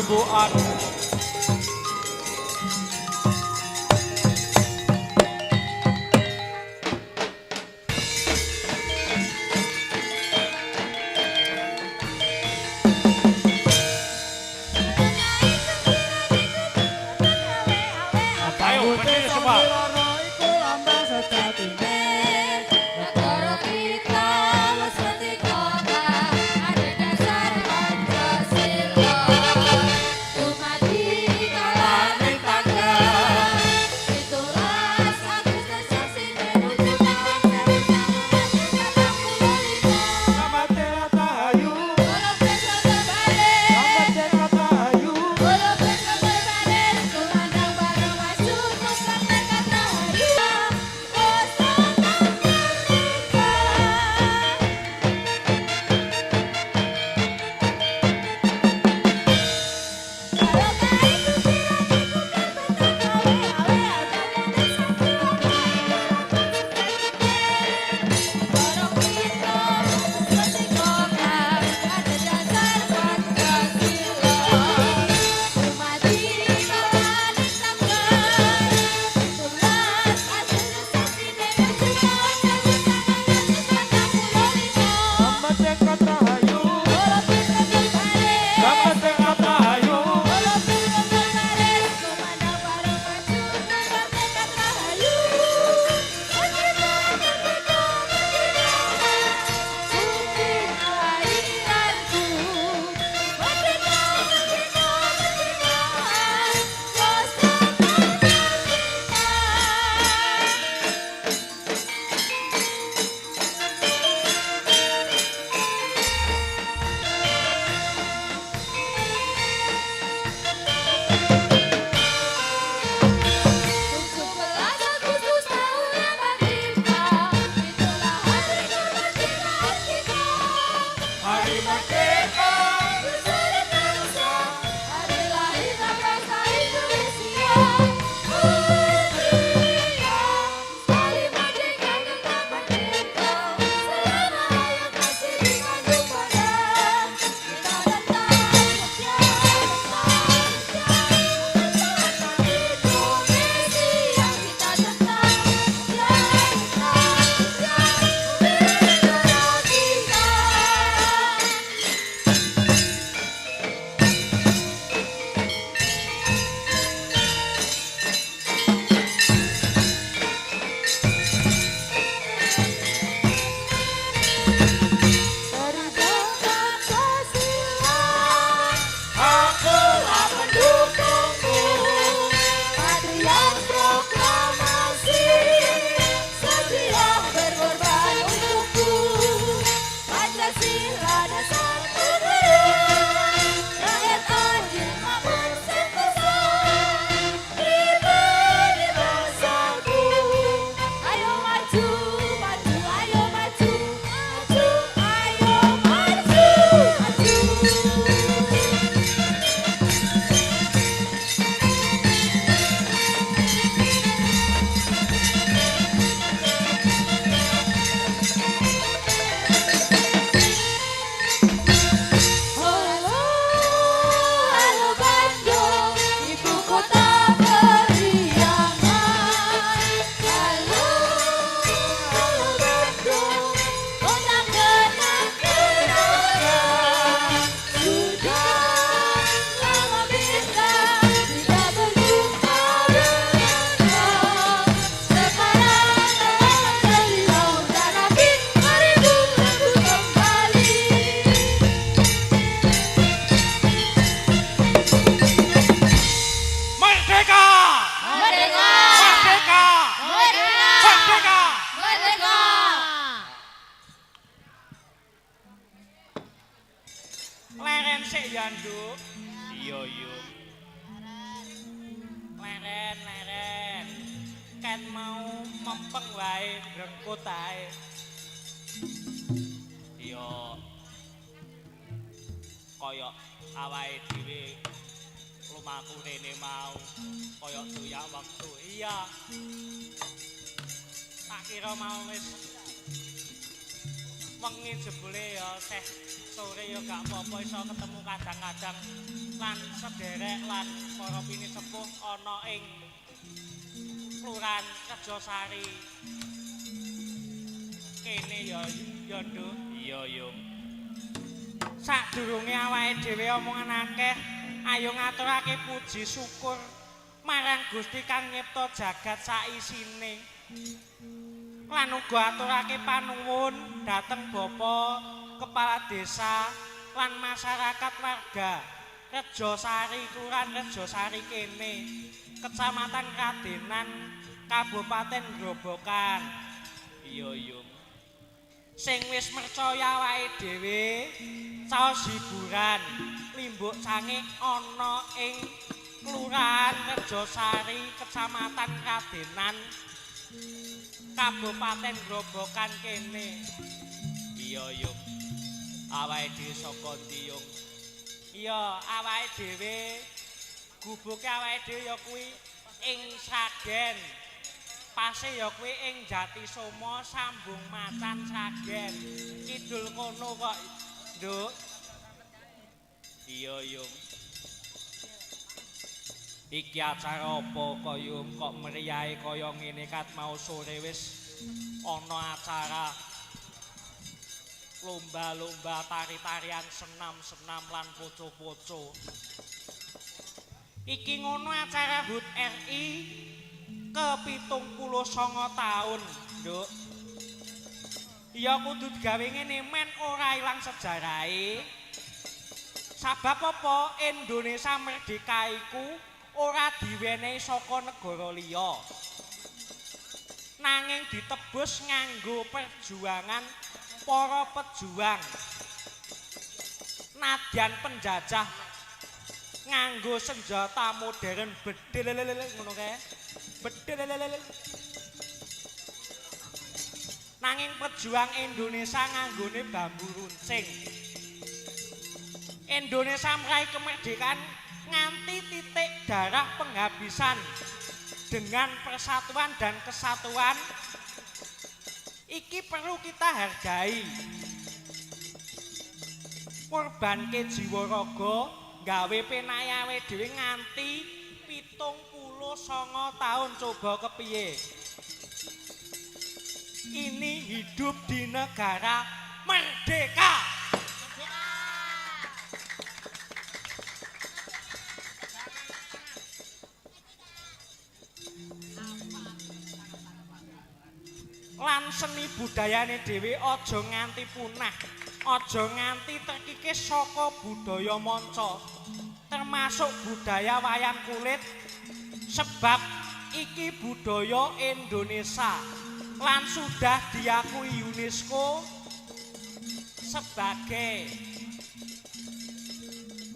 bubuan. Ayo berdiri semua. Leren sik ya, Nduk. Iya, yo. Leren. Ken mau mempeng wae rengkut ae. Iya. Kaya awake dhewe lumaku rene mau kaya doyak wektu. Iya. Tak kira mau wis wengi jebule ya teh sore ya gak apa-apa iso ketemu kadang-kadang lan sederek lan para pinisepuh ana ing Kelurahan Rejosari kene ya Nduk. Iya Yung. Sadurunge awake dhewe omongan akeh, ayo ngaturake puji syukur marang Gusti kang nyipta jagat saisine. Lan uga aturake panuwun dhateng Bapak Kepala Desa lan masyarakat warga Rejosari, Kelurahan Rejosari kene, Kecamatan Kradenan, Kabupaten Grobogan. Iya Yung. Sing wis mercaya awake dhewe caos hiburan limbuk sange ana ing Kelurahan Rejosari, Kecamatan Kradenan, Kabupaten Grobogan kene. Iya Yung. Awake dhewe saka ndi Yung? Iya, awake dhewe gubuke awake dhewe ya kuwi ing Sragen. Pase ya kuwi ing Jatisoma sambung Macan Sragen. Kidul kono kok, Nduk. Iya Yung. Iki acara apa kok Yung kok meriahe kaya ngene kat mau sore wis ana acara lomba-lomba tari-tarian senam-senam lan poco-poco. Iki ngono acara HUT RI ke-79 tahun, Nduk. Ya kudu digawe ngene men ora ilang sejarahe. Sabab apa Indonesia merdeka iku ora diwenehi saka negara liya. Nanging ditebus nganggo perjuangan para pejuang. Nadyan penjajah nganggo senjata modern bedel ngono kae. Bedel. Nanging pejuang Indonesia nganggone bambu runcing. Indonesia meraih kemerdekaan nganti titik darah penghabisan dengan persatuan dan kesatuan. Iki perlu kita hargai. Korbanke jiwa raga gawe penake awake dhewe nganti 79 tahun, coba kepiye? Ini hidup di negara merdeka. Lan seni budayane dhewe aja nganti punah, aja nganti terkikis saka budaya manca, termasuk budaya wayang kulit, sebab iki budaya Indonesia lan sudah diakui UNESCO sebagai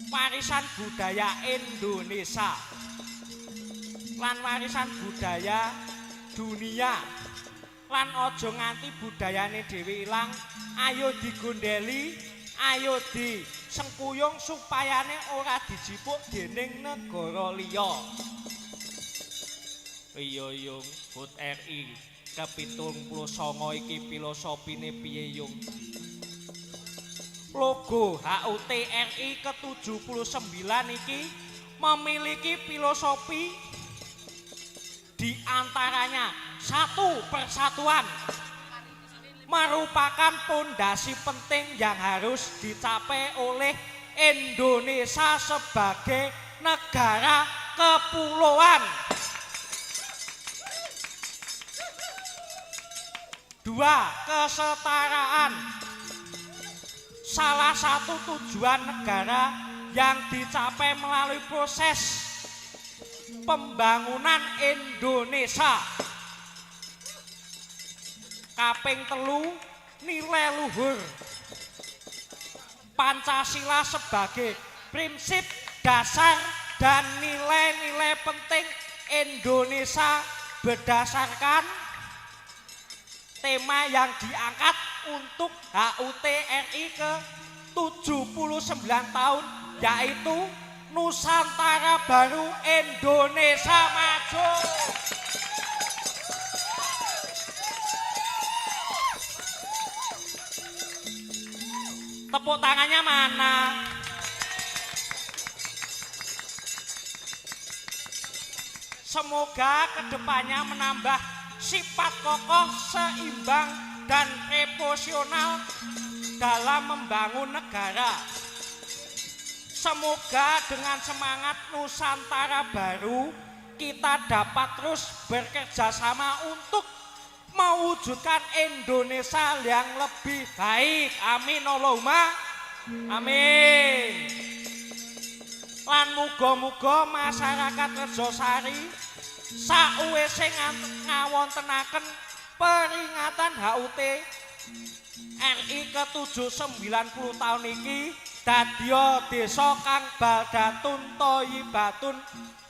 warisan budaya Indonesia lan warisan budaya dunia. Lan aja nganti budayane dhewe ilang, ayo digondeli, ayo disengkuyung supayane ora dijipuk dening negara liya. Iya Yung, HUT RI ke-79 iki filosofine piye Yung? Logo HUT RI ke-79 iki memiliki filosofi di antaranya satu, persatuan merupakan pondasi penting yang harus dicapai oleh Indonesia sebagai negara kepulauan. Dua, kesetaraan. Salah satu tujuan negara yang dicapai melalui proses pembangunan Indonesia. Kaping telu, nilai luhur. Pancasila sebagai prinsip dasar dan nilai-nilai penting Indonesia berdasarkan tema yang diangkat untuk HUT RI ke-79 tahun, yaitu Nusantara Baru, Indonesia Maju. tepuk tangannya mana? Semoga kedepannya menambah sifat kokoh, seimbang, dan emosional dalam membangun negara. Semoga dengan semangat Nusantara baru kita dapat terus bekerja sama untuk mewujudkan Indonesia yang lebih baik. Amin Allahumma amin. Lan muga-muga masyarakat Rejosari sakwise ngawontenaken peringatan HUT RI ke-790 tahun iki dadya desa kang baldatun thayyibatun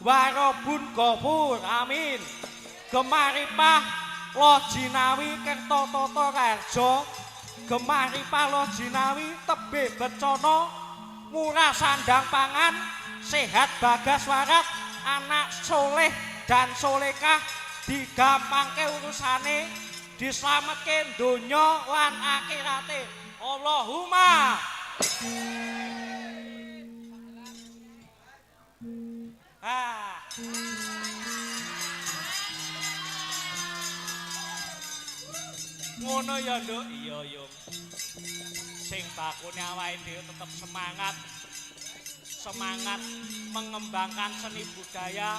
warobun ghafur. Amin. Gemaripah Lojinawi Kertotata Rarja, Gemaripah Lojinawi tebih bencana, murah sandang pangan, sehat bagas warat, anak soleh dan solekah, digampangke urusane, dislametke donya lan akhirate. Allahumma ngono ya Nduk. Iya Yung, sing bakune awake dhewe tetep semangat mengembangkan seni budaya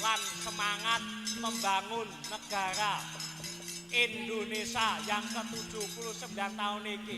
lan semangat membangun negara Indonesia yang ke-79 tahun ini.